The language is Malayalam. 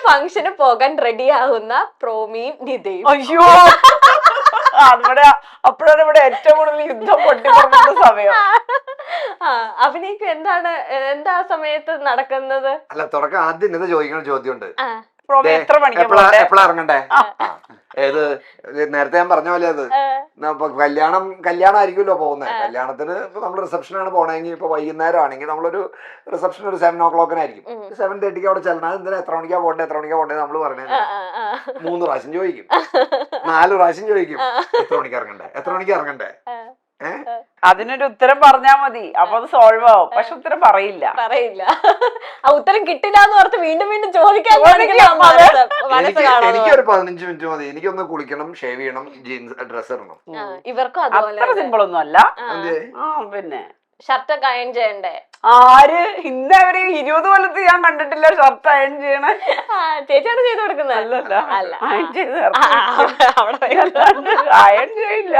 ഫംഗ്ഷന് പോകാൻ റെഡി ആവുന്ന പ്രോമിയും നിതയും. അയ്യോ അവിടെ അപ്പോഴാണ് ഇവിടെ ഏറ്റവും കൂടുതൽ യുദ്ധം പൊട്ടിപ്പറഞ്ഞ സമയം. അഭിനയിക്കും. എന്താ സമയത്ത് നടക്കുന്നത്? അല്ല, തുടക്കം ആദ്യം നിത ചോദിക്കുന്ന ചോദ്യമുണ്ട്. എത്ര മണിക്ക് എപ്പോഴാ ഇറങ്ങണ്ടേ? ഏത് നേരത്തെ ഞാൻ പറഞ്ഞ പോലെ അത് കല്യാണം ആയിരിക്കുമല്ലോ പോകുന്നത്. കല്യാണത്തിന് ഇപ്പൊ നമ്മൾ റിസപ്ഷനാണ് പോണെങ്കിൽ ഇപ്പൊ വൈകുന്നേരം ആണെങ്കിൽ നമ്മളൊരു റിസപ്ഷൻ ഒരു 7 o'clock ആയിരിക്കും. 7:30 അവിടെ ചെല്ലണം. എന്തിനാ എത്ര മണിക്കാ പോണ്ടേ നമ്മൾ പറഞ്ഞത് 3 പ്രാവശ്യം ചോദിക്കും, 4 പ്രാവശ്യം ചോദിക്കും. എത്ര മണിക്ക് ഇറങ്ങണ്ടേ? അതിനൊരു ഉത്തരം പറഞ്ഞാ മതി, അപ്പൊ അത് സോൾവ് ആവും. പക്ഷെ ഉത്തരം പറയില്ല. ആ ഉത്തരം കിട്ടില്ല എന്ന് ഓർത്ത് വീണ്ടും വീണ്ടും ചോദിക്കാൻ എനിക്കൊരു 15 മിനിറ്റ് മതി. എനിക്കൊന്ന് കുളിക്കണം, ഷേവ് ചെയ്യണം, ജീൻസ് ഡ്രസ് ഇടണം. ഇവർക്കും അത്ര സിമ്പിൾ ഒന്നും അല്ല. പിന്നെ ഷർട്ട് അയൺ ചെയ്യണ്ടേ? ആര് ഇന്നവര് 20 കൊല്ലത്ത് ഞാൻ കണ്ടിട്ടില്ല ഷർട്ട് അയൺ ചെയ്യണേ. ചേച്ചിയാണ് ചെയ്ത് കൊടുക്കുന്നത്? അയൺ ചെയ്ത് അയൺ ചെയ്യില്ല.